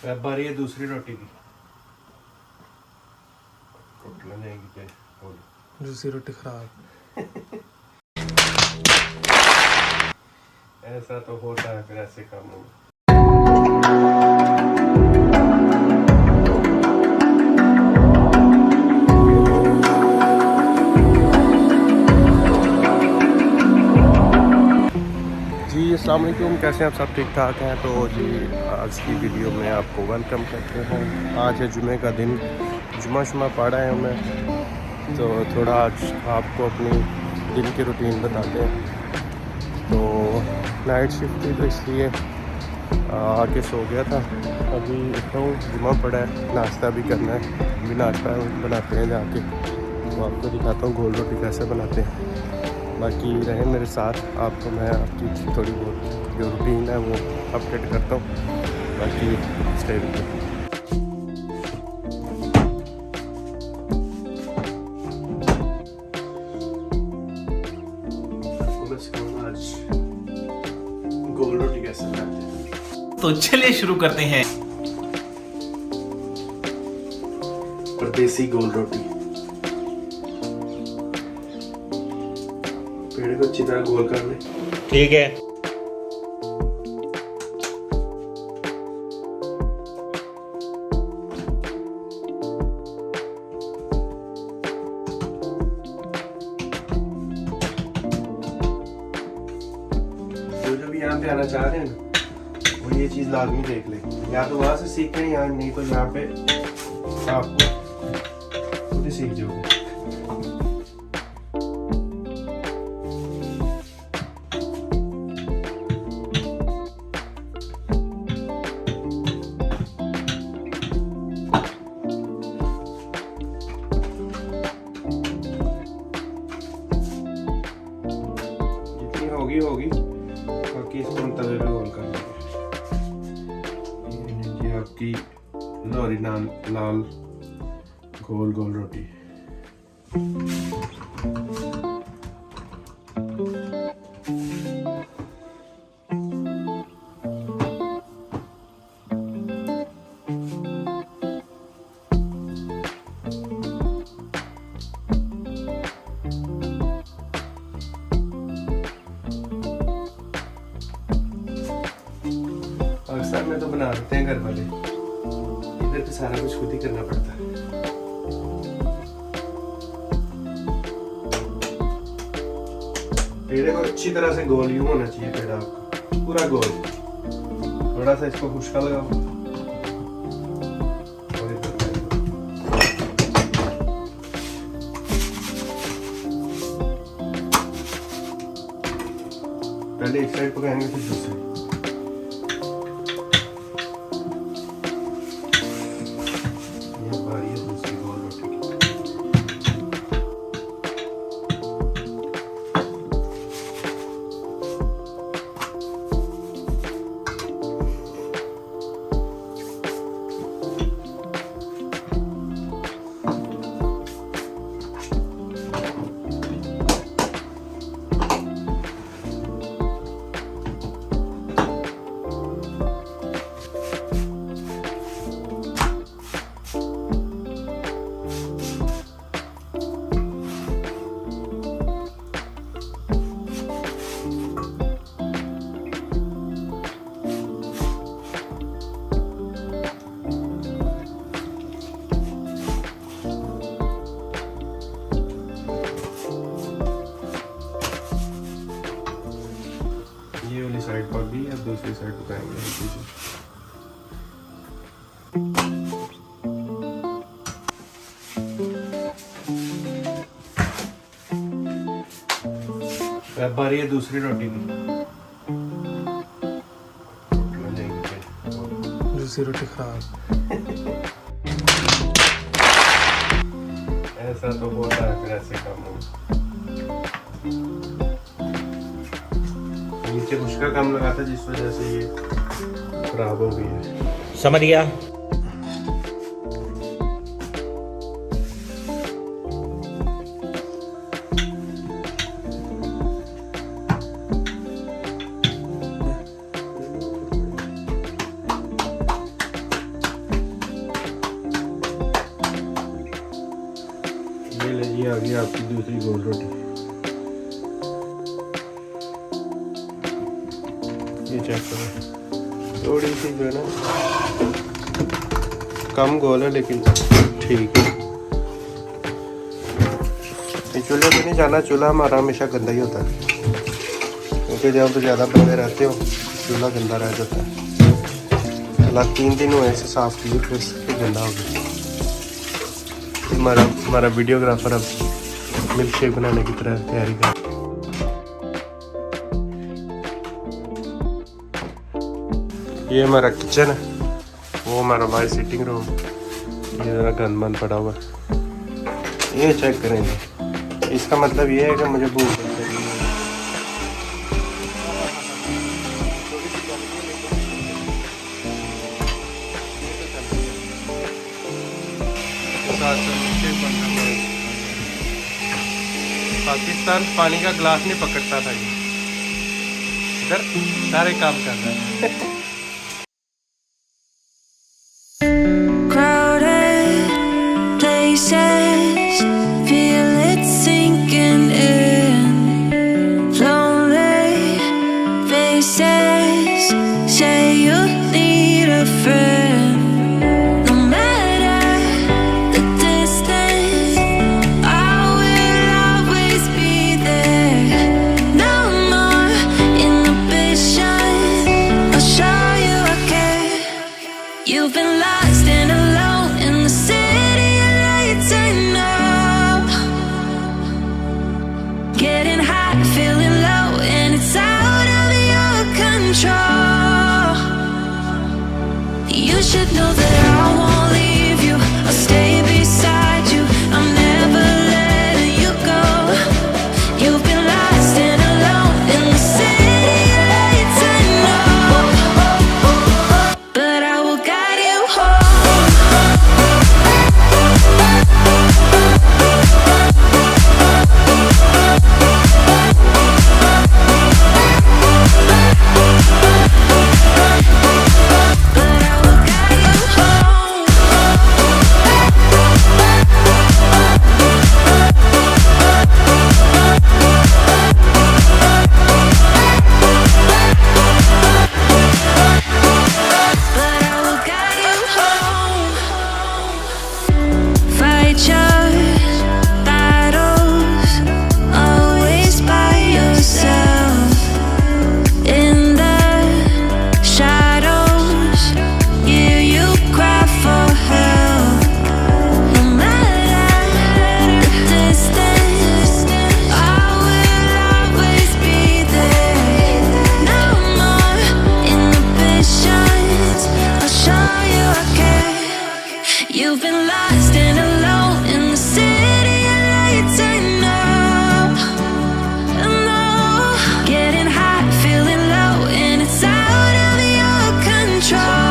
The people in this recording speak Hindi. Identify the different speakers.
Speaker 1: अब बारी है दूसरी रोटी की।
Speaker 2: दूसरी रोटी खराब।
Speaker 1: ऐसा तो होता है फिर ऐसे कामों में। जी अस्सलाम वालेकुम, कैसे हैं आप सब? ठीक ठाक हैं? तो जी आज की वीडियो में आपको वेलकम करते हैं। आज है जुमे का दिन, जुमा पढ़ा है मैं, तो थोड़ा आज आपको अपनी दिन की रूटीन बताते हैं। तो नाइट शिफ्ट थी तो इसलिए आके सो गया था। अभी उठा हूँ, जुमा पड़ा है, नाश्ता भी करना है। अभी नाश्ता बनाते हैं जाके, तो आपको दिखाता हूँ गोल रोटी कैसे बनाते हैं। बाकी रहें मेरे साथ, आपको मैं आपकी थोड़ी बहुत जो रूटीन है वो अपडेट करता हूँ। बाकी स्टे विद मी। आज गोल रोटी कैसे बनाते हैं,
Speaker 3: तो चलिए शुरू करते हैं।
Speaker 1: परदेसी गोल रोटी। पेड़ को अच्छी तरह गोल कर ले।
Speaker 3: ठीक है।
Speaker 1: जो भी यहाँ पे आना चाह रहे हैं ना, वो ये चीज लाजमी देख ले। या तो वहां से सीखें या नहीं तो यहाँ पे आपको खुद ही सीख जाओगे। होगी बाकी इसको हम तवे पे गोल कर लेंगे। ये आपकी लोरी लाल गोल रोटी। पाकिस्तान में तो बना देते हैं घर वाले, इधर तो सारा कुछ खुद ही करना पड़ता है। पेड़े को अच्छी तरह से गोल यूं होना चाहिए, पेड़ा आपका पूरा गोल। थोड़ा सा इसको खुशका लगाओ और पहले एक साइड पकाएंगे फिर दूसरी। साइड पर भी अब दूसरी साइड पकाएंगे। अब बारी है दूसरी रोटी की।
Speaker 2: दूसरी रोटी खराब।
Speaker 1: ऐसा तो होता है फिर ऐसे कामों में। नीचे खुशका कम लगा था जिस वजह से ये खराब हो गई है।
Speaker 3: समझ गया।
Speaker 1: ले जी, आ गई आपकी दूसरी गोल रोटी। ये चेक करो, थोड़ी सी जो है ना कम गोल है लेकिन ठीक है। ये चूल्हे पे नहीं जाना, चूल्हा हमारा हमेशा गंदा ही होता है क्योंकि जब तो ज़्यादा बंदे रहते हो चूल्हा गंदा रह जाता है। हालांकि 3 दिन हुए इसे साफ़ किए फिर से गंदा हो गया। हमारा वीडियोग्राफर अब मिल्क शेक बनाने की तरह तैयारी कर। ये हमारा किचन है, वो हमारा बाहर सिटिंग रूम। ये ज़रा गंद बंद पड़ा हुआ है, ये चेक करेंगे। इसका मतलब ये है कि मुझे भूख लग रही है। पाकिस्तान पानी का गिलास नहीं पकड़ता था, ये इधर सारे काम कर रहा है।
Speaker 4: Crowded places, feel it sinking in. Lonely faces, say you need a friend. No matter the distance, I will always be there. No more inhibition, I'll show you I care. You've been lost and alone in the city of lights, I know. Getting high, feeling low, and it's out of your control. You should know that I won't leave you, I'll stay beside you, I'm never letting you go. You've been lost and alone in the city of lights, I know. But I will guide you home. But I will guide you home. But I will guide you home. Fight your battles, always by yourself. In the shadows, hear you cry for help. No matter the distance, I will always be there. No more inhibitions, I'll show you I care. You've been lying.